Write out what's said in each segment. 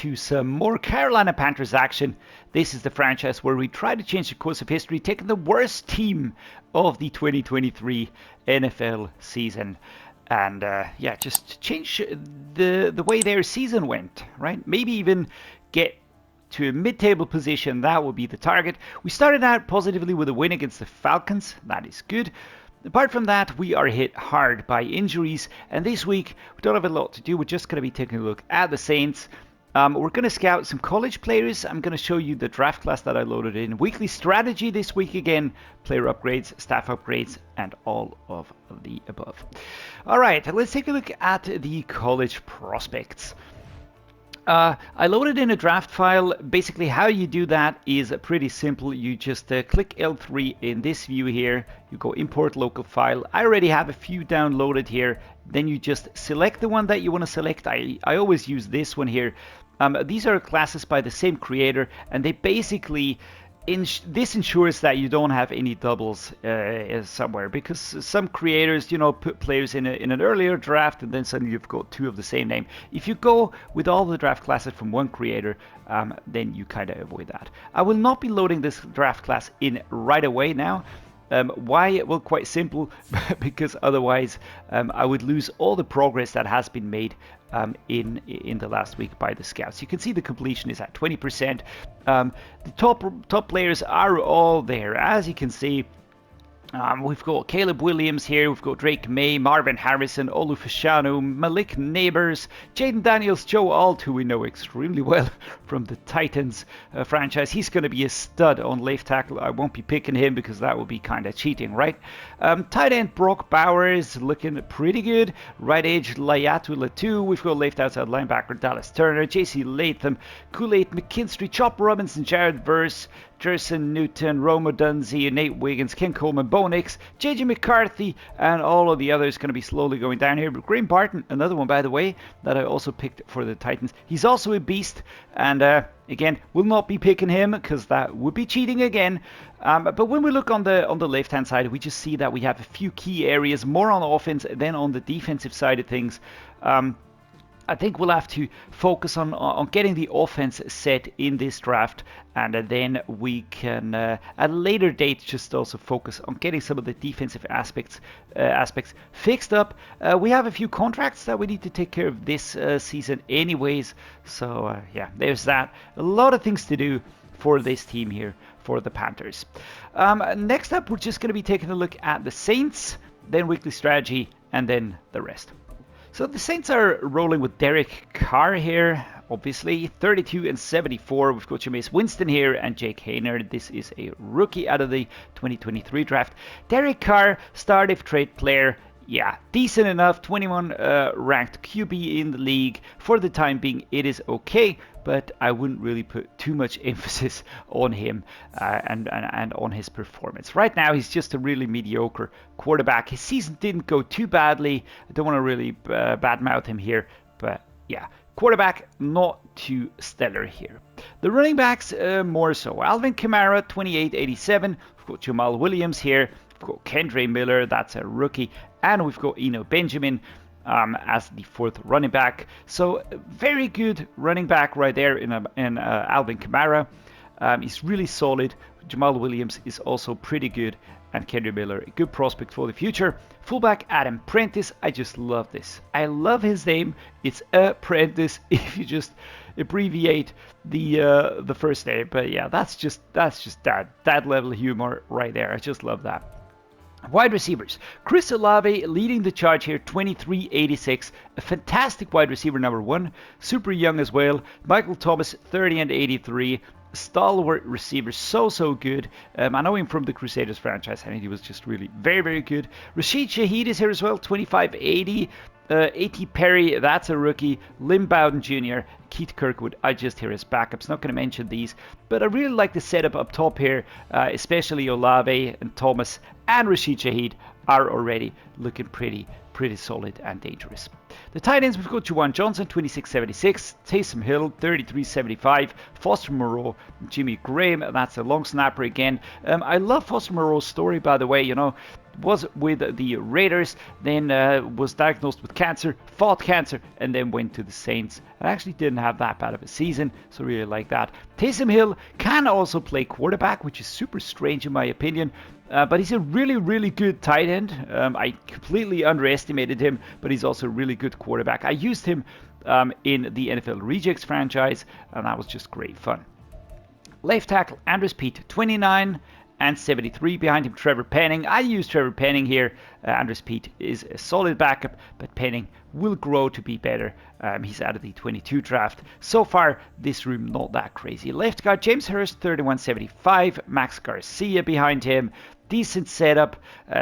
to some more Carolina Panthers action. This is the franchise where we try to change the course of history, taking the worst team of the 2023 NFL season and just change the way their season went, right? Maybe even get to a mid-table position. That would be the target. We started out positively with a win against the Falcons. That is good. Apart from that, we are hit hard by injuries, and this week we don't have a lot to do. We're just going to be taking a look at the Saints. We're going to scout some college players. I'm going to show you the draft class that I loaded in. Weekly strategy this week again, player upgrades, staff upgrades, and all of the above. All right, let's take a look at the college prospects. I loaded in a draft file. Basically, how you do that is pretty simple. You just click L3 in this view here. You go import local file. I already have a few downloaded here. Then you just select the one that you want to select. I always use this one here. These are classes by the same creator, and they basically this ensures that you don't have any doubles somewhere, because some creators, put players in an earlier draft and then suddenly you've got two of the same name. If you go with all the draft classes from one creator, then you kind of avoid that. I will not be loading this draft class in right away now. Why? Well, quite simple, because otherwise I would lose all the progress that has been made in the last week by the scouts. You can see the completion is at 20%. The top players are all there, as you can see. We've got Caleb Williams here, we've got Drake May, Marvin Harrison, Olu Fashanu, Malik Neighbors, Jaden Daniels, Joe Alt, who we know extremely well from the Titans franchise. He's going to be a stud on left tackle. I won't be picking him because that would be kind of cheating, right? Tight end Brock Bowers looking pretty good. Right edge Layatu Latu. We've got left outside linebacker Dallas Turner, JC Latham, Kool-Aid McKinstry, Chop Robinson, Jared Verse, Jerson Newton, Roma Dunzy, Nate Wiggins, Ken Coleman, Bo Nix, JJ McCarthy, and all of the others going to be slowly going down here. But Graham Barton, another one, by the way, that I also picked for the Titans. He's also a beast, and again, will not be picking him because that would be cheating again. But when we look on the left-hand side, we just see that we have a few key areas, more on offense than on the defensive side of things. I think we'll have to focus on getting the offense set in this draft, and then we can at a later date just also focus on getting some of the defensive aspects fixed up. We have a few contracts that we need to take care of this season anyways, so there's that. A lot of things to do for this team here for the Panthers. Next up, we're just going to be taking a look at the Saints, then weekly strategy, and then the rest. So the Saints are rolling with Derek Carr here, obviously, 32 and 74. We've got Jameis Winston here and Jake Hayner. This is a rookie out of the 2023 draft. Derek Carr, start if trade player. Yeah, decent enough, 21 ranked QB in the league. For the time being, it is okay, but I wouldn't really put too much emphasis on him and on his performance. Right now, he's just a really mediocre quarterback. His season didn't go too badly. I don't want to really badmouth him here, but yeah, quarterback not too stellar here. The running backs more so. Alvin Kamara, 28-87. We've got Jamal Williams here. We've got Kendre Miller, that's a rookie, and we've got Eno Benjamin as the fourth running back. So very good running back right there in Alvin Kamara. He's really solid. Jamal Williams is also pretty good, and Kendre Miller, a good prospect for the future. Fullback Adam Prentice, I just love this. I love his name. It's Prentice if you just abbreviate the first name. But yeah, that's just that level of humor right there. I just love that. Wide receivers. Chris Olave leading the charge here, 23-86. A fantastic wide receiver number one. Super young as well. Michael Thomas, 30 and 83. Stalwart receiver, so good. I know him from the Crusaders franchise. I think he was just really very, very good. Rashid Shaheed is here as well, 25-80. A.T. Perry, that's a rookie. Lim Bowden Jr., Keith Kirkwood, I just hear his backups. Not going to mention these, but I really like the setup up top here, especially Olave and Thomas and Rashid Shaheed are already looking pretty solid and dangerous. The tight ends, we've got Juwan Johnson, 26-76, Taysom Hill, 33-75, Foster Moreau, Jimmy Graham, that's a long snapper again. I love Foster Moreau's story, by the way. was with the Raiders, then was diagnosed with cancer, fought cancer, and then went to the Saints. And actually didn't have that bad of a season, so really like that. Taysom Hill can also play quarterback, which is super strange in my opinion. But he's a really, really good tight end. I completely underestimated him, but he's also a really good quarterback. I used him in the NFL Rejects franchise, and that was just great fun. Left tackle, Andres Pete, 29 and 73. Behind him, Trevor Penning. I use Trevor Penning here. Andres Pete is a solid backup, but Penning will grow to be better. He's out of the 22 draft. So far, this room not that crazy. Left guard, James Hurst, 31.75. Max Garcia behind him. Decent setup,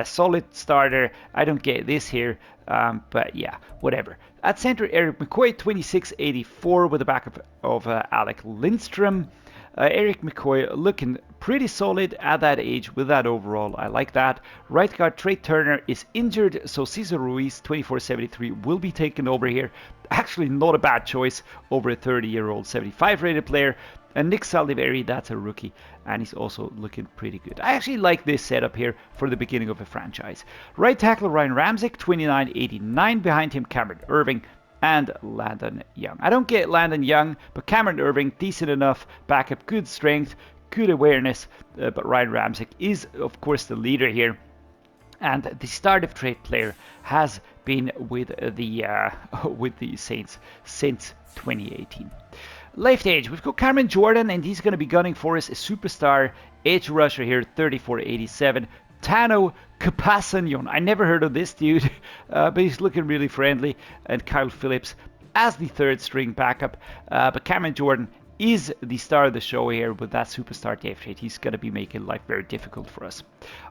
solid starter. I don't get this here, but yeah, whatever. At center, Eric McCoy, 26.84 with a backup of Alec Lindstrom. Eric McCoy looking pretty solid at that age with that overall. I like that. Right guard Trey Turner is injured, so Cesar Ruiz, 24.73, will be taken over here. Actually, not a bad choice over a 30-year-old 75 rated player. And Nick Saldiveri, that's a rookie, and he's also looking pretty good. I actually like this setup here for the beginning of a franchise. Right tackle Ryan Ramczyk, 29.89. Behind him, Cameron Irving and Landon Young. I don't get Landon Young, but Cameron Irving, decent enough backup, good strength, good awareness, but Ryan Ramczyk is, of course, the leader here. And the start of trade player has been with the Saints since 2018. Left edge, we've got Cameron Jordan, and he's going to be gunning for us, a superstar edge rusher here, 34.87. Tano Kapasagnon, I never heard of this dude, but he's looking really friendly. And Kyle Phillips as the third string backup. But Cameron Jordan is the star of the show here with that superstar depth chart. He's going to be making life very difficult for us.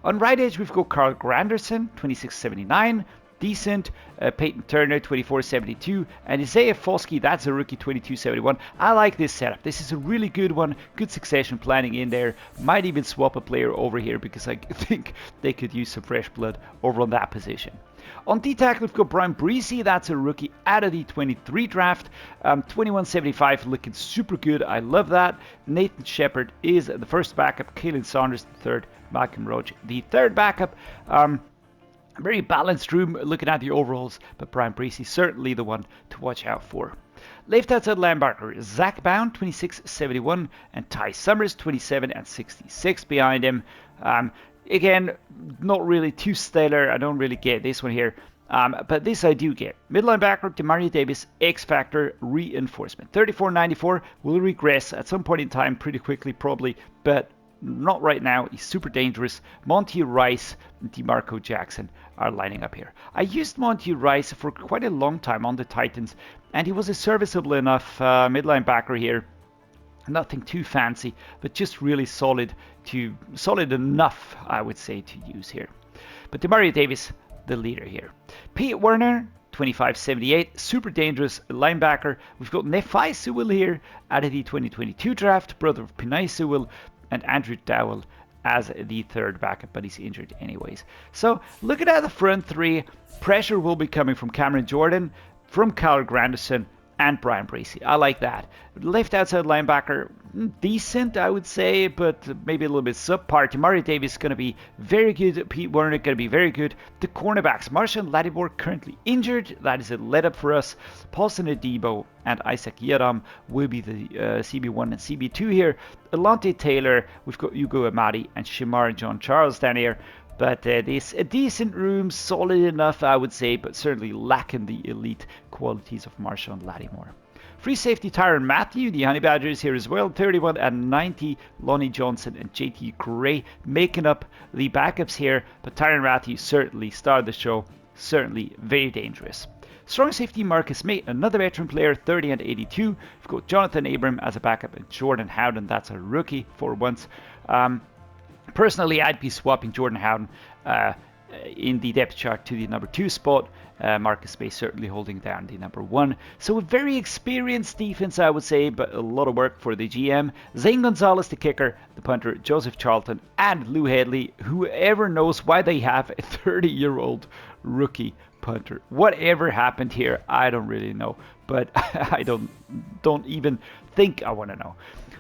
On right edge, we've got Carl Granderson, 26.79. Decent. Peyton Turner, 24.72. And Isaiah Foskey, that's a rookie, 22.71. I like this setup. This is a really good one. Good succession planning in there. Might even swap a player over here because I think they could use some fresh blood over on that position. On D-tackle, we've got Brian Breesy. That's a rookie out of the 23 draft. 21.75, looking super good. I love that. Nathan Shepard is the first backup. Kalen Saunders, the third. Malcolm Roach, the third backup. Very balanced room looking at the overalls, but Brian Breesy certainly the one to watch out for. Left outside linebacker, Zach Bound, 26.71, and Ty Summers, 27 and 66 behind him. Again, not really too stellar. I don't really get this one here. But this I do get. Mid linebacker, Demario Davis, X-Factor, reinforcement. 34.94 will regress at some point in time pretty quickly probably, but not right now. He's super dangerous. Monty Rice and DeMarco Jackson are lining up here. I used Monty Rice for quite a long time on the Titans, and he was a serviceable enough mid linebacker here. Nothing too fancy, but just really solid enough, I would say, to use here. But Demario Davis, the leader here. Pete Werner, 25.78, super dangerous linebacker. We've got Nephi Sewell here out of the 2022 draft, brother of Penei Sewell, and Andrew Dowell as the third backup, but he's injured anyways. So looking at the front three, pressure will be coming from Cameron Jordan, from Kyle Granderson, and Brian Breesy. I like that. Left outside linebacker, decent, I would say, but maybe a little bit subpar. Demario Davis is going to be very good. Pete Werner going to be very good. The cornerbacks, Marshawn Lattimore currently injured. That is a let-up for us. Paulson Adebo and Isaac Yiadom will be the CB1 and CB2 here. Alontae Taylor, we've got Ugo Amadi and Shamar John Charles down here. But this a decent room, solid enough, I would say, but certainly lacking the elite qualities of Marshawn Lattimore. Free safety Tyrann Mathieu, the Honey Badgers here as well, 31 and 90. Lonnie Johnson and JT Gray making up the backups here, but Tyrann Mathieu certainly started the show, certainly very dangerous. Strong safety Marcus May, another veteran player, 30 and 82. We've got Jonathan Abram as a backup and Jordan Howden, that's a rookie for once. Personally, I'd be swapping Jordan Howden in the depth chart to the number 2 spot. Marcus May certainly holding down the number 1. So a very experienced defense, I would say, but a lot of work for the GM. Zane Gonzalez, the kicker, the punter, Joseph Charlton, and Lou Headley. Whoever knows why they have a 30-year-old rookie punter. Whatever happened here, I don't really know. But I don't even think I want to know.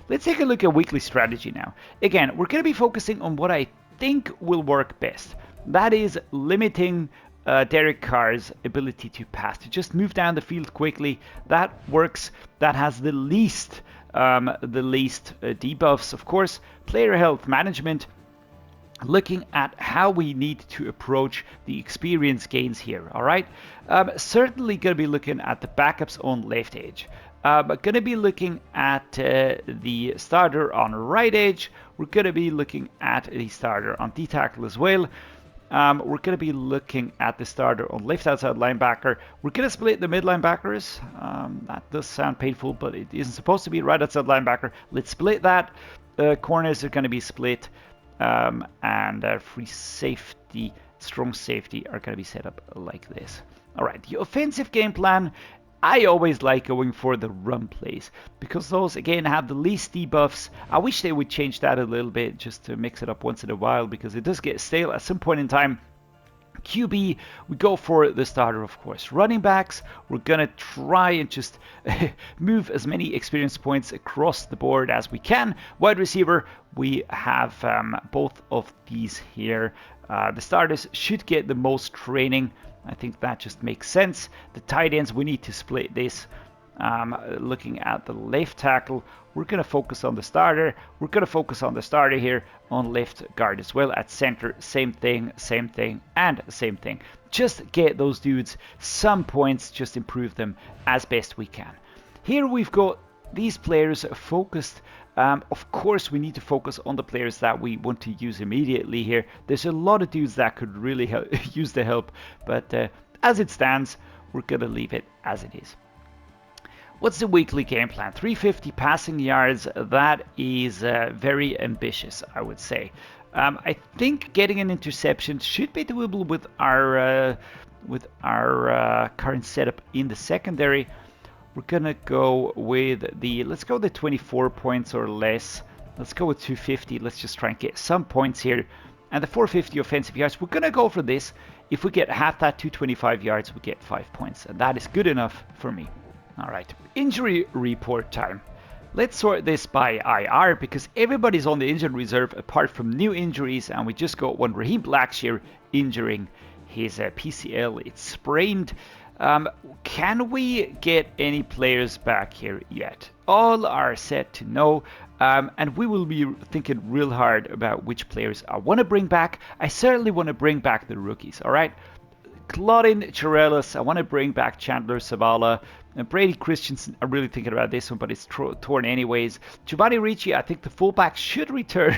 Let's take a look at weekly strategy now. Again, we're going to be focusing on what I think will work best. That is limiting Derek Carr's ability to pass, to just move down the field quickly. That works. That has the least debuffs. Of course, player health management, looking at how we need to approach the experience gains here. All right, certainly going to be looking at the backups on left edge. Going to be looking at the starter on right edge. We're going to be looking at the starter on D tackle as well. We're going to be looking at the starter on left outside linebacker. We're going to split the mid linebackers. That does sound painful, but it isn't supposed to be right outside linebacker. Let's split that. Corners are going to be split. And free safety, strong safety are going to be set up like this. All right, the offensive game plan, I always like going for the run plays because those, again, have the least debuffs. I wish they would change that a little bit just to mix it up once in a while because it does get stale at some point in time. QB, we go for the starter, of course. Running backs, we're going to try and just move as many experience points across the board as we can. Wide receiver, we have both of these here. The starters should get the most training. I think that just makes sense. The tight ends, we need to split this. Looking at the left tackle, we're going to focus on the starter. We're going to focus on the starter here on left guard as well. At center, same thing, and same thing. Just get those dudes some points, just improve them as best we can. Here we've got these players focused. Of course, we need to focus on the players that we want to use immediately here. There's a lot of dudes that could really use the help, but as it stands, we're going to leave it as it is. What's the weekly game plan? 350 passing yards. That is very ambitious, I would say. I think getting an interception should be doable with our current setup in the secondary. We're gonna go with let's go with 24 points or less. Let's go with 250. Let's just try and get some points here. And the 450 offensive yards, we're gonna go for this. If we get half that, 225 yards, we get 5 points, and that is good enough for me. All right, injury report time. Let's sort this by IR because everybody's on the injured reserve apart from new injuries, and we just got one Raheem Blackshear injuring his PCL. It's sprained. Can we get any players back here yet? All are set to no, and we will be thinking real hard about which players I want to bring back. I certainly want to bring back the rookies, all right? Claudin Chirelis, I want to bring back Chandler Zavala. And Brady Christensen, I'm really thinking about this one, but it's torn anyways. Giovanni Ricci, I think the fullback should return.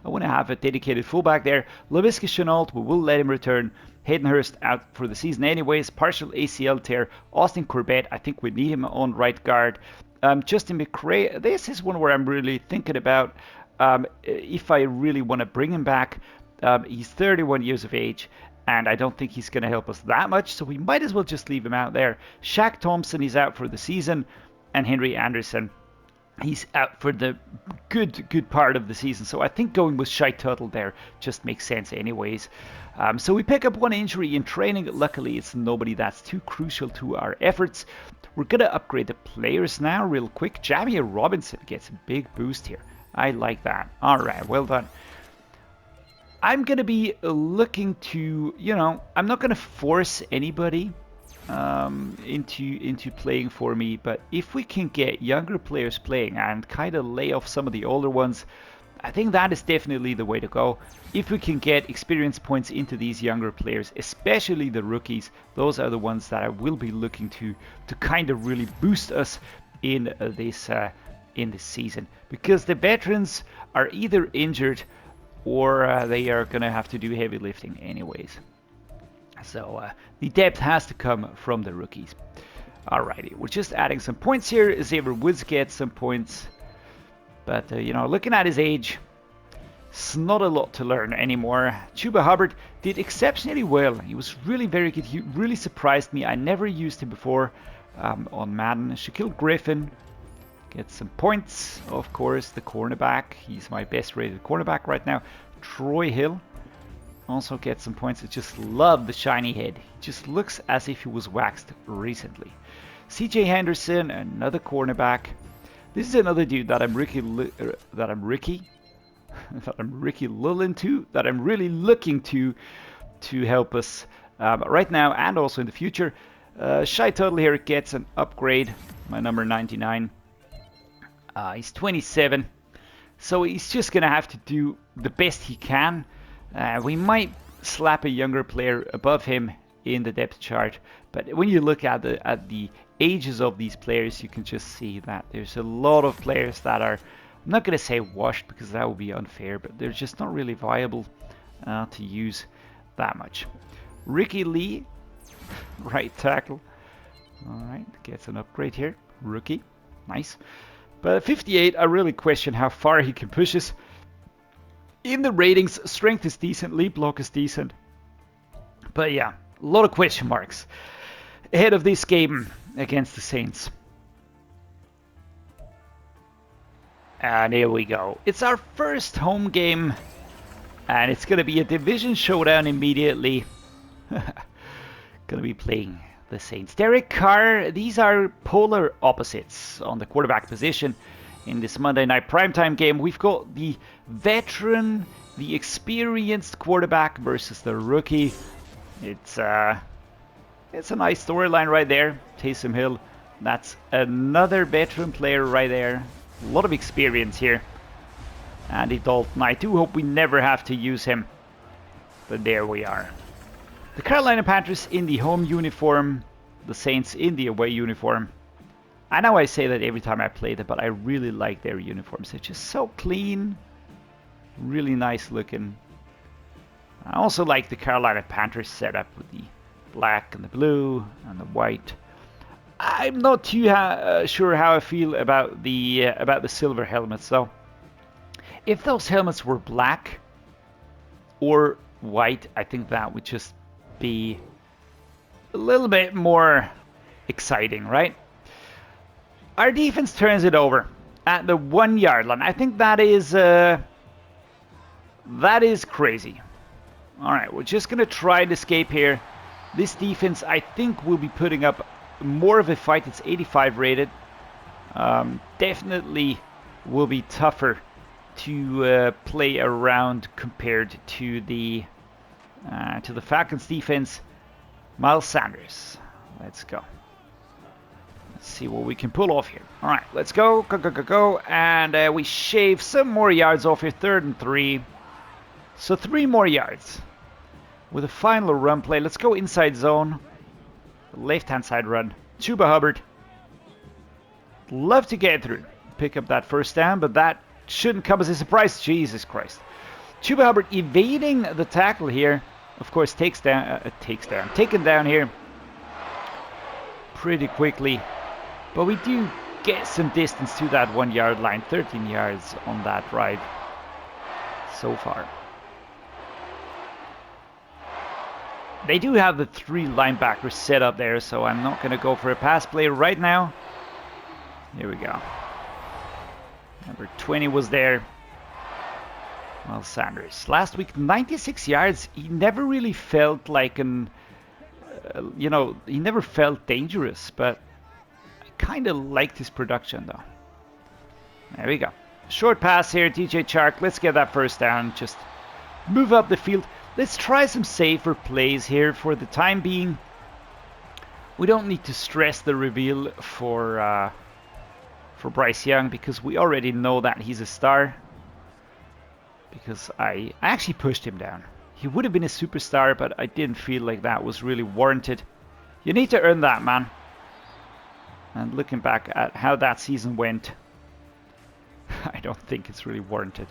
I want to have a dedicated fullback there. Laviska Shenault, we will let him return. Hayden Hurst out for the season anyways. Partial ACL tear. Austin Corbett, I think we need him on right guard. Justin McCray, this is one where I'm really thinking about if I really want to bring him back. He's 31 years of age, and I don't think he's going to help us that much, so we might as well just leave him out there. Shaq Thompson, he's out for the season, and Henry Anderson, he's out for the good part of the season. So I think going with Shai Tuttle there just makes sense anyways. So we pick up one injury in training. Luckily, it's nobody that's too crucial to our efforts. We're going to upgrade the players now real quick. Jamir Robinson gets a big boost here. I like that. All right, well done. I'm going to be looking to, I'm not going to force anybody into playing for me, but if we can get younger players playing and kind of lay off some of the older ones, I think that is definitely the way to go. If we can get experience points into these younger players, especially the rookies, those are the ones that I will be looking to kind of really boost us in this season, because the veterans are either injured or they are going to have to do heavy lifting anyways. So the depth has to come from the rookies. Alrighty, we're just adding some points here. Xavier Woods gets some points. But, looking at his age, it's not a lot to learn anymore. Chuba Hubbard did exceptionally well. He was really very good. He really surprised me. I never used him before on Madden. Shaquille Griffin gets some points, of course, the cornerback. He's my best rated cornerback right now. Troy Hill also gets some points. I just love the shiny head. He just looks as if he was waxed recently. CJ Henderson, another cornerback. This is another dude that I'm really looking to to help us right now and also in the future. Shy Turtle here gets an upgrade, my number 99. He's 27, so he's just going to have to do the best he can. We might slap a younger player above him in the depth chart, but when you look at the ages of these players, you can just see that there's a lot of players that are, I'm not going to say washed because that would be unfair, but they're just not really viable to use that much. Ricky Lee, right tackle. Alright, gets an upgrade here. Rookie, nice. But at 58, I really question how far he can push us. In the ratings, strength is decent, lead block is decent. But yeah, a lot of question marks ahead of this game against the Saints. And here we go. It's our first home game, and it's going to be a division showdown immediately. Going to be playing the Saints. Derek Carr, these are polar opposites on the quarterback position in this Monday night primetime game. We've got the veteran, the experienced quarterback versus the rookie. It's a nice storyline right there. Taysom Hill, that's another veteran player right there. A lot of experience here. Andy Dalton, I do hope we never have to use him. But there we are. The Carolina Panthers in the home uniform, the Saints in the away uniform. I know I say that every time I play them, but I really like their uniforms. They're just so clean, really nice looking. I also like the Carolina Panthers setup with the black and the blue and the white. I'm not too sure how I feel about the silver helmets though. If those helmets were black or white, I think that would just be a little bit more exciting, right? Our defense turns it over at the 1 yard line. I think that is crazy. All right, we're just gonna try to escape here. This defense, I think, will be putting up more of a fight. It's 85 rated. Definitely will be tougher to play around compared to the Falcons defense. Miles Sanders, let's go. Let's see what we can pull off here. All right, let's go, go, and we shave some more yards off here. 3rd and 3, so 3 more yards with a final run play. Let's go inside zone, left-hand side run. Chuba Hubbard, love to get through, pick up that first down, but that shouldn't come as a surprise. Jesus Christ. Chuba Hubbard evading the tackle here. Of course, taken down here pretty quickly. But we do get some distance to that 1 yard line. 13 yards on that drive so far. They do have the 3 linebackers set up there, so I'm not going to go for a pass play right now. Here we go. Number 20 was there. Miles Sanders. Last week, 96 yards. He never really felt like he never felt dangerous, but I kind of liked his production, though. There we go. Short pass here, DJ Chark. Let's get that first down. Just move up the field. Let's try some safer plays here for the time being. We don't need to stress the reveal for Bryce Young because we already know that he's a star. Because I actually pushed him down. He would have been a superstar, but I didn't feel like that was really warranted. You need to earn that, man. And looking back at how that season went, I don't think it's really warranted.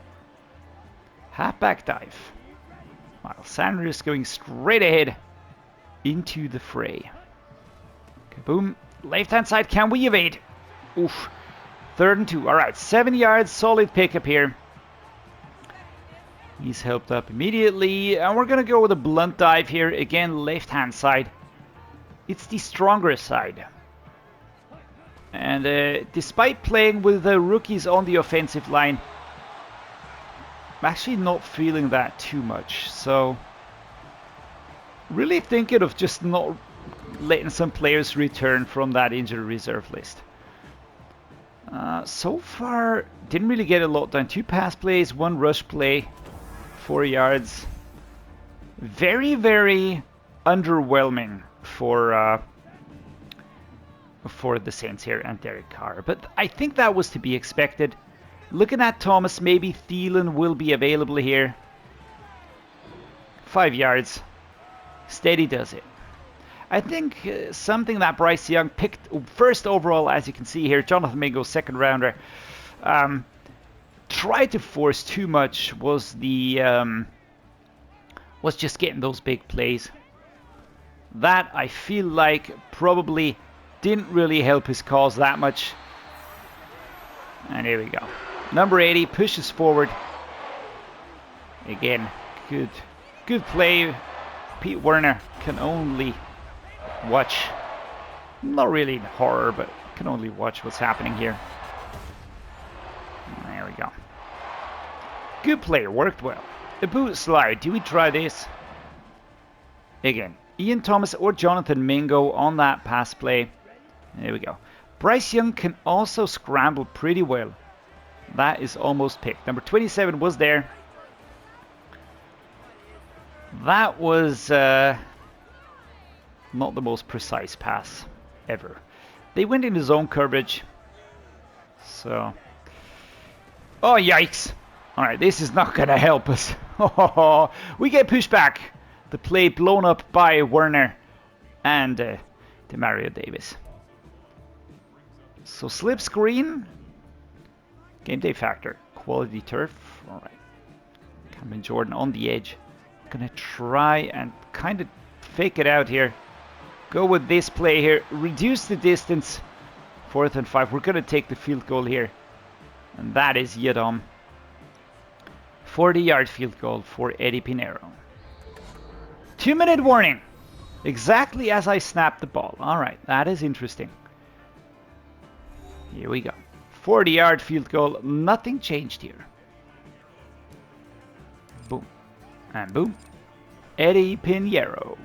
Halfback dive. Miles Sanders going straight ahead into the fray. Kaboom. Left-hand side, can we evade? Oof. 3rd and 2. All right, 7 yards, solid pickup here. He's helped up immediately, and we're going to go with a blunt dive here. Again, left-hand side. It's the stronger side. And despite playing with the rookies on the offensive line, I'm actually not feeling that too much. So, really thinking of just not letting some players return from that injury reserve list. So far, didn't really get a lot done. 2 pass plays, 1 rush play. 4 yards. Very, very underwhelming for the Saints here and Derek Carr. But I think that was to be expected. Looking at Thomas, maybe Thielen will be available here. 5 yards. Steady does it. I think something that Bryce Young picked first overall, as you can see here, Jonathan Mingo, second rounder, tried to force too much was just getting those big plays. That, I feel like, probably didn't really help his cause that much. And here we go. Number 80 pushes forward. Again, good play. Pete Werner can only watch. Not really in horror, but can only watch what's happening here. There we go. Good play, worked well. A boot slide. Do we try this? Again, Ian Thomas or Jonathan Mingo on that pass play. There we go. Bryce Young can also scramble pretty well. That is almost picked. Number 27 was there. That was not the most precise pass ever. They went into zone coverage. So. Oh, yikes. Alright, this is not going to help us. We get pushed back. The play blown up by Werner and Demario Davis. So slip screen. Game day factor. Quality turf. Alright. Cameron Jordan on the edge. Gonna try and kind of fake it out here. Go with this play here. Reduce the distance. 4th and 5. We're gonna take the field goal here. And that is Yadom. 40-yard field goal for Eddie Pinheiro. 2-minute warning. Exactly as I snapped the ball. Alright, that is interesting. Here we go. 40-yard field goal. Nothing changed here. Boom. And boom. Eddie Pinheiro.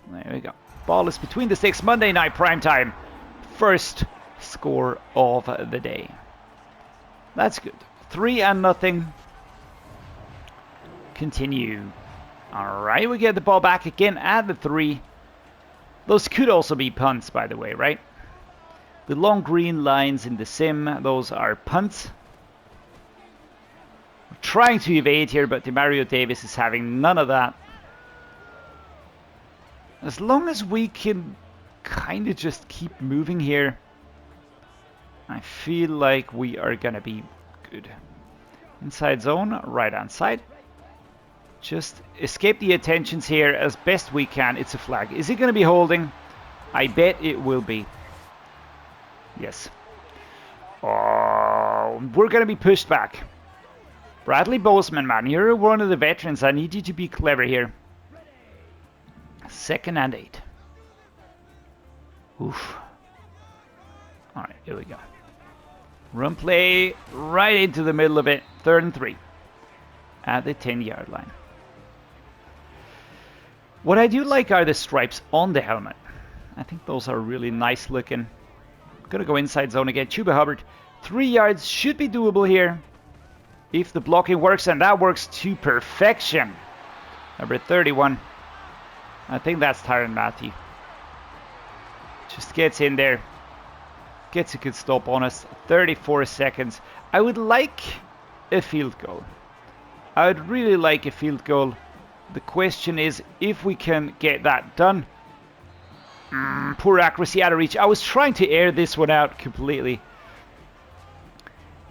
There we go. Ball is between the sticks. Monday night primetime. First score of the day. That's good. 3-0. Continue. Alright, we get the ball back again at the 3. Those could also be punts, by the way, right? The long green lines in the sim, those are punts. We're trying to evade here, but Demario Davis is having none of that. As long as we can kind of just keep moving here, I feel like we are going to be good. Inside zone, right hand side. Just escape the attentions here as best we can. It's a flag. Is it going to be holding? I bet it will be. Yes. Oh, we're going to be pushed back. Bradley Boseman, man. You're one of the veterans. I need you to be clever here. 2nd and 8. Oof. Alright, here we go. Run play right into the middle of it. 3rd and 3. At the 10-yard line. What I do like are the stripes on the helmet. I think those are really nice looking. Gonna go inside zone again. Chuba Hubbard. 3 yards should be doable here. If the blocking works, and that works to perfection. Number 31. I think that's Tyrann Mathieu. Just gets in there. Gets a good stop on us. 34 seconds. I would like a field goal. I would really like a field goal. The question is if we can get that done. Poor accuracy out of reach. I was trying to air this one out completely.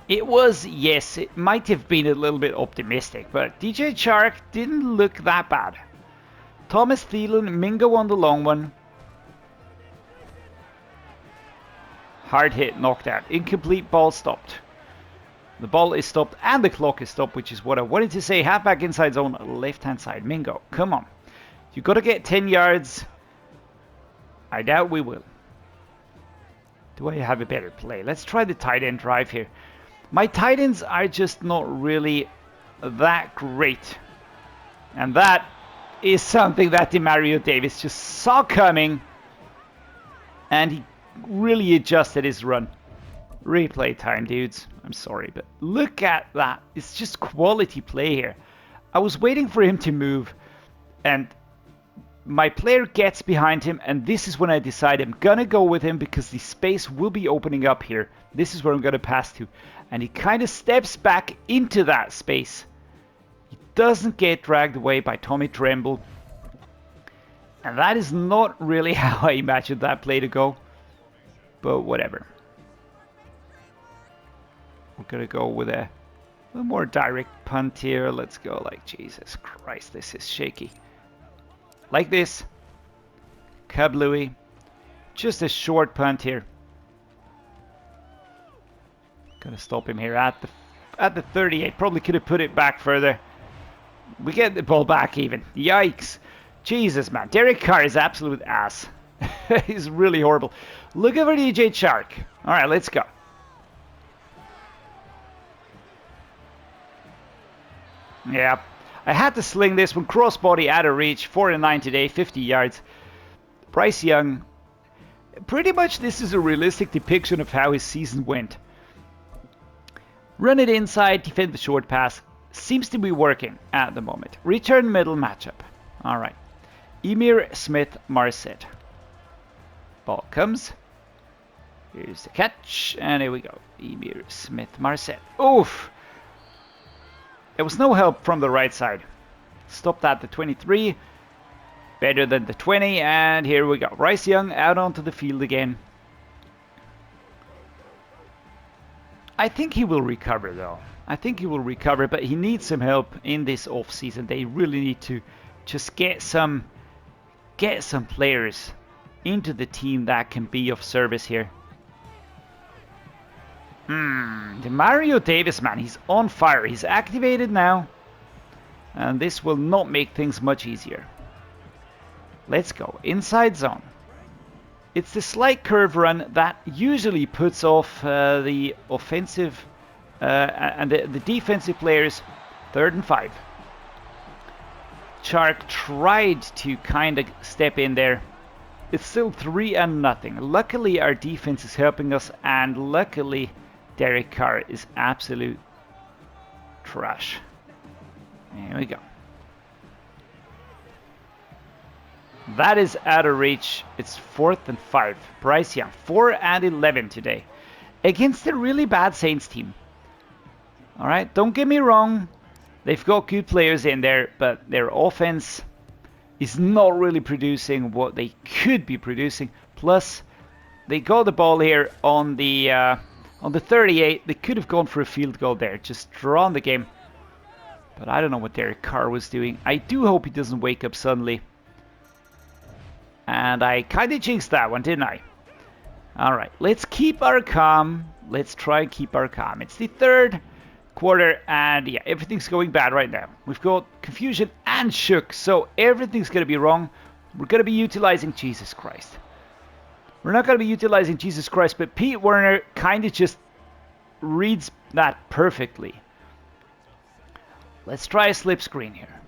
It was, yes, it might have been a little bit optimistic, but DJ Chark didn't look that bad. Thomas Thielen, Mingo on the long one. Hard hit, knocked out. Incomplete, ball stopped. The ball is stopped and the clock is stopped, which is what I wanted to say. Halfback inside zone, left-hand side. Mingo, come on. You got to get 10 yards. I doubt we will. Do I have a better play? Let's try the tight end drive here. My tight ends are just not really that great. And that is something that Demario Davis just saw coming. And he really adjusted his run. Replay time, dudes. I'm sorry, but look at that. It's just quality play here. I was waiting for him to move. And my player gets behind him, and this is when I decide I'm gonna go with him because the space will be opening up here. This is where I'm gonna pass to. And he kind of steps back into that space. He doesn't get dragged away by Tommy Tremble. And that is not really how I imagined that play to go. But whatever. We're gonna go with a little more direct punt here. Let's go like, Jesus Christ, this is shaky. Like this. Kablooey. Just a short punt here. Gonna stop him here at the 38. Probably could have put it back further. We get the ball back even. Yikes. Jesus, man. Derek Carr is absolute ass. He's really horrible. Look over DJ Chark. Alright, let's go. Yeah. I had to sling this one. Crossbody out of reach. 4 and 9 today. 50 yards. Bryce Young. Pretty much this is a realistic depiction of how his season went. Run it inside. Defend the short pass. Seems to be working at the moment. Return middle matchup. Alright. Emir Smith-Marset. Ball comes. Here's the catch. And here we go. Emir Smith-Marset. Oof. There was no help from the right side. Stopped at the 23. Better than the 20. And here we go. Bryce Young out onto the field again. I think he will recover though. I think he will recover, but he needs some help in this offseason. They really need to just get some players into the team that can be of service here. The Mario Davis, man, he's on fire. He's activated now. And this will not make things much easier. Let's go. Inside zone. It's the slight curve run that usually puts off the offensive and the defensive players. 3rd and 5. Chark tried to kind of step in there. It's still 3 and nothing. Luckily, our defense is helping us, and luckily, Derek Carr is absolute trash. Here we go. That is out of reach. It's 4th and 5. Bryce Young, 4 and 11 today. Against a really bad Saints team. Alright, don't get me wrong. They've got good players in there, but their offense is not really producing what they could be producing. Plus, they got the ball here on the 38. They could have gone for a field goal there, just drawn the game. But I don't know what Derek Carr was doing. I do hope he doesn't wake up suddenly. And I kind of jinxed that one, didn't I? Alright, let's keep our calm. Let's try and keep our calm. It's the 3rd quarter, and yeah, everything's going bad right now. We've got confusion and shook, so everything's going to be wrong. We're going to be utilizing Jesus Christ. We're not going to be utilizing Jesus Christ, but Pete Werner kind of just reads that perfectly. Let's try a slip screen here.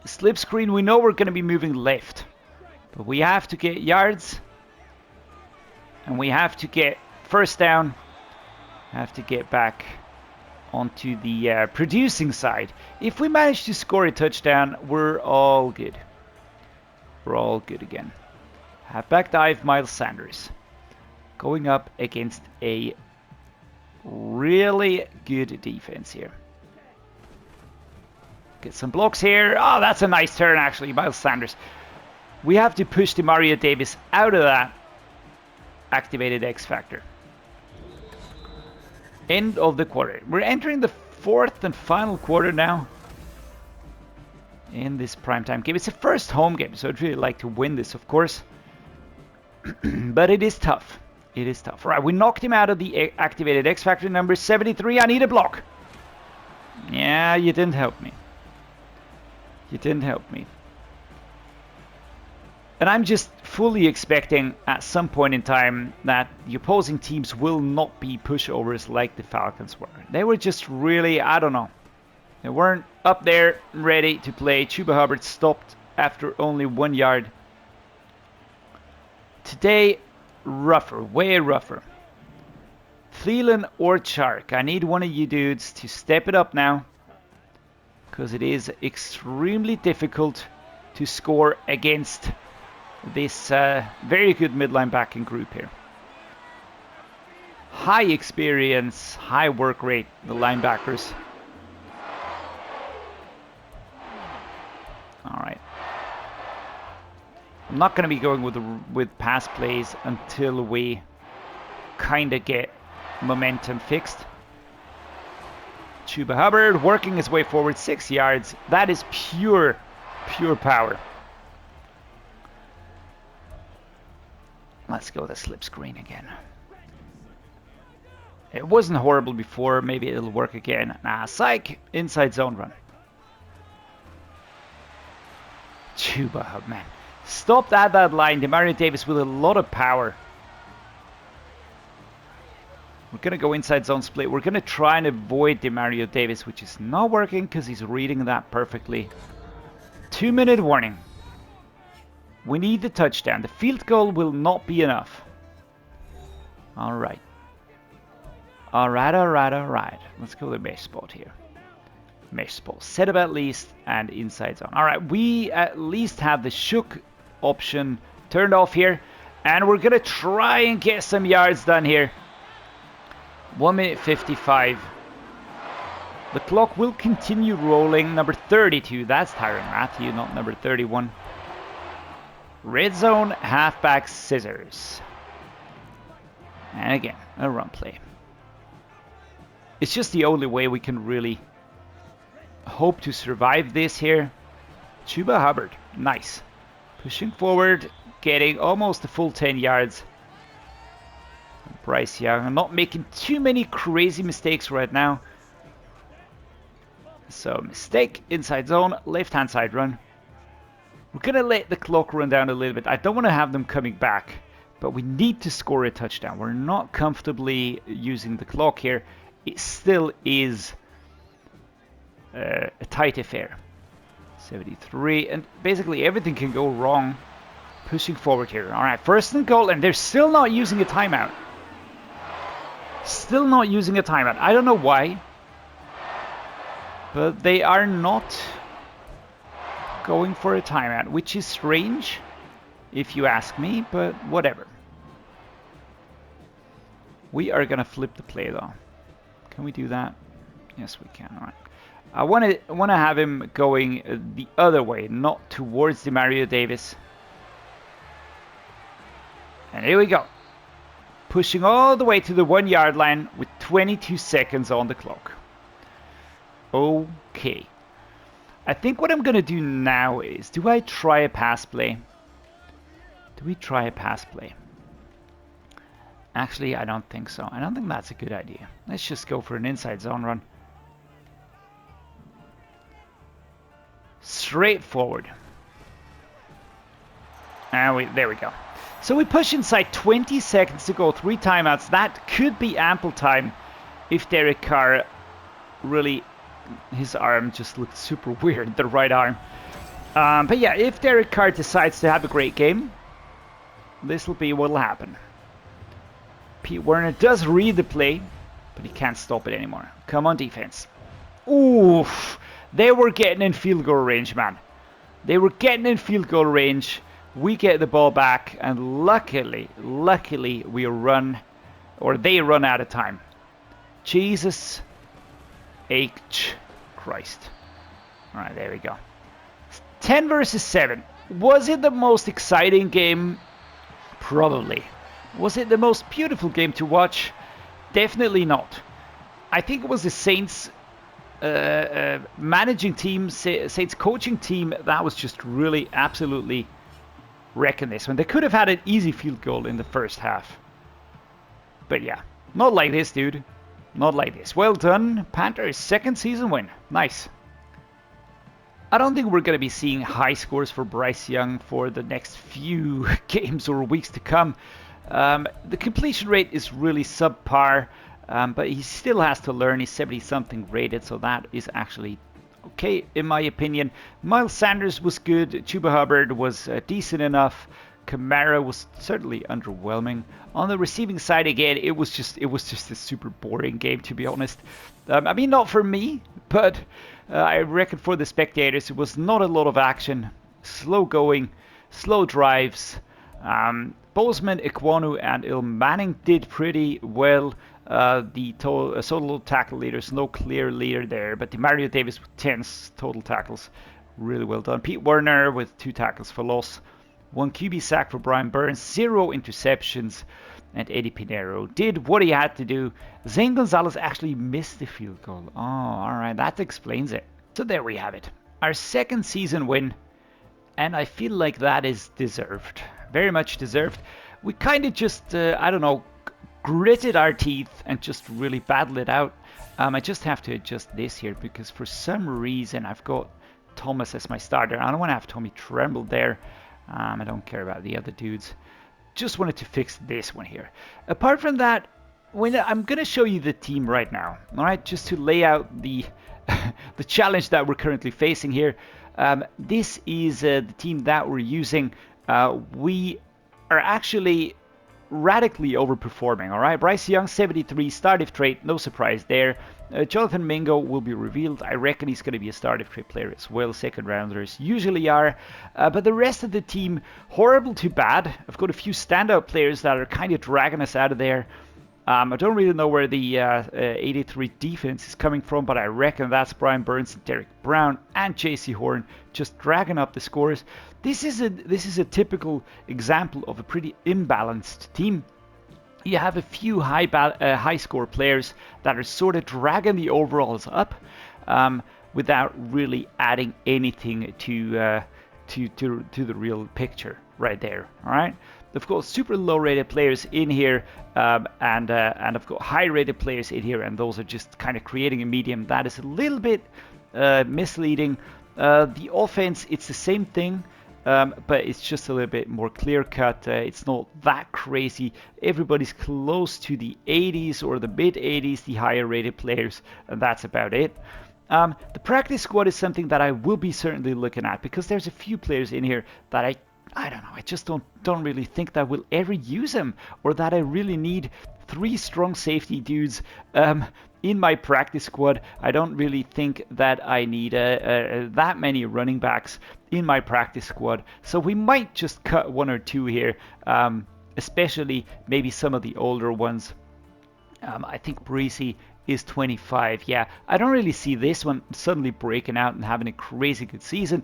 Slip screen, we know we're going to be moving left. But we have to get yards. And we have to get first down. Have to get back onto the producing side. If we manage to score a touchdown, we're all good. We're all good again. Halfback dive, Miles Sanders. Going up against a really good defense here. Get some blocks here. Oh, that's a nice turn actually, Miles Sanders. We have to push the Mario Davis out of that activated X Factor. End of the quarter. We're entering the 4th and final quarter now in this primetime game. It's the first home game, so I'd really like to win this, of course. But it is tough. It is tough. Right, we knocked him out of the activated X Factor number 73. I need a block. Yeah, you didn't help me. You didn't help me. And I'm just fully expecting at some point in time that the opposing teams will not be pushovers like the Falcons were. They were just really, I don't know. They weren't up there ready to play. Chuba Hubbard stopped after only 1 yard. Today, rougher, way rougher. Thielen or Chark. I need one of you dudes to step it up now. Because it is extremely difficult to score against this very good midline backing group here. High experience, high work rate, the linebackers. All right. I'm not going to be going with pass plays until we kind of get momentum fixed. Chuba Hubbard working his way forward 6 yards. That is pure power. Let's go with a slip screen again. It wasn't horrible before. Maybe it'll work again. Nah, psych. Inside zone run. Chuba Hubbard, man. Stopped at that line. Demario Davis with a lot of power. We're going to go inside zone split. We're going to try and avoid Demario Davis, which is not working because he's reading that perfectly. 2-minute warning. We need the touchdown. The field goal will not be enough. All right. All right. Let's go to the mesh spot here. Mesh spot. Set up at least and inside zone. All right. We at least have the shook option turned off here. And we're going to try and get some yards done here. 1 minute 55. The clock will continue rolling. Number 32. That's Tyrann Mathieu, not number 31. Red zone, halfback scissors. And again, a run play. It's just the only way we can really hope to survive this here. Chuba Hubbard, nice. Pushing forward, getting almost a full 10 yards. Bryce Young, not making too many crazy mistakes right now. So, mistake, inside zone, left-hand side run. We're going to let the clock run down a little bit. I don't want to have them coming back, but we need to score a touchdown. We're not comfortably using the clock here. It still is a tight affair. 73, and basically everything can go wrong. Pushing forward here. All right, first and goal, and they're still not using a timeout. Still not using a timeout. I don't know why, but they are not going for a timeout, which is strange, if you ask me, but whatever. We are gonna flip the play though. Can we do that? Yes, we can. All right. I want to have him going the other way, not towards Demario Davis. And here we go. Pushing all the way to the 1 yard line with 22 seconds on the clock. Okay. I think what I'm going to do now is, do I try a pass play? Do we try a pass play? Actually, I don't think so. I don't think that's a good idea. Let's just go for an inside zone run. Straight forward. And there we go. So we push inside, 20 seconds to go, 3 timeouts. That could be ample time if Derek Carr really, his arm just looked super weird, the right arm. But yeah, if Derek Carr decides to have a great game, this will be what will happen. Pete Werner does read the play, but he can't stop it anymore. Come on, defense. Oof. They were getting in field goal range, man. They were getting in field goal range. We get the ball back, and luckily, we run, or they run out of time. Jesus H. Christ. All right, there we go. 10 versus 7. Was it the most exciting game? Probably. Was it the most beautiful game to watch? Definitely not. I think it was the Saints managing team, Saints coaching team, that was just really absolutely wrecking this one. They could have had an easy field goal in the first half. But yeah, not like this, dude. Not like this. Well done, Panthers. 2nd season win. Nice. I don't think we're going to be seeing high scores for Bryce Young for the next few games or weeks to come. The completion rate is really subpar, but he still has to learn. He's 70-something rated, so that is actually okay, in my opinion. Miles Sanders was good. Chuba Hubbard was decent enough. Kamara was certainly underwhelming. On the receiving side, again, it was just a super boring game, to be honest. I mean, not for me, but I reckon for the spectators, it was not a lot of action. slow going, slow drives. Bozeman, Ikwonu, and Manning did pretty well. The total tackle leaders, no clear leader there, but Mario Davis with 10 total tackles, really well done. Pete Werner with 2 tackles for loss, 1 QB sack for Brian Burns, 0 interceptions, and Eddie Pinheiro did what he had to do. Zane Gonzalez actually missed the field goal. Oh, alright, that explains it. So there we have it. Our second season win, and I feel like that is deserved. Very much deserved. We kind of just, I don't know, gritted our teeth and just really battled it out. I just have to adjust this here because for some reason I've got Thomas as my starter. I don't want to have Tommy Tremble there. I don't care about the other dudes. Just wanted to fix this one here. Apart from that, I'm going to show you the team right now. All right, just to lay out the the challenge that we're currently facing here. This is the team that we're using. We are actually radically overperforming, all right? Bryce Young, 73, start if trade, no surprise there. Jonathan Mingo will be revealed. I reckon he's going to be a start if trade player as well. Second rounders usually are. But the rest of the team, horrible to bad. I've got a few standout players that are kind of dragging us out of there. I don't really know where the 83 defense is coming from, but I reckon that's Brian Burns, Derek Brown, and JC Horn just dragging up the scores. This is a typical example of a pretty imbalanced team. You have a few high score players that are sort of dragging the overalls up without really adding anything to the real picture right there. All right. I've got super low rated players in here and I've got high rated players in here, and those are just kind of creating a medium that is a little bit misleading. The offense, it's the same thing, but it's just a little bit more clear cut. It's not that crazy. Everybody's close to the 80s or the mid 80s, the higher rated players, and that's about it. The practice squad is something that I will be certainly looking at because there's a few players in here that I don't know, I just don't really think that we'll ever use them, or that I really need 3 strong safety dudes in my practice squad. I don't really think that I need that many running backs in my practice squad. So we might just cut 1 or 2 here, especially maybe some of the older ones. I think Breezy is 25. Yeah, I don't really see this one suddenly breaking out and having a crazy good season.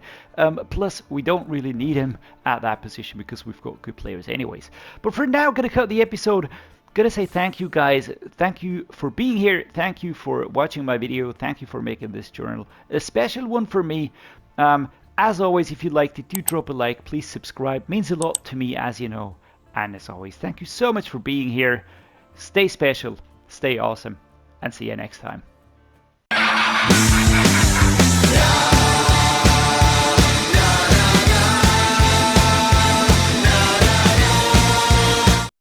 Plus, we don't really need him at that position because we've got good players anyways. But for now, going to cut the episode. Going to say thank you guys. Thank you for being here. Thank you for watching my video. Thank you for making this journal a special one for me. As always, if you liked it, do drop a like. Please subscribe. Means a lot to me, as you know. And as always, thank you so much for being here. Stay special. Stay awesome. And see you next time.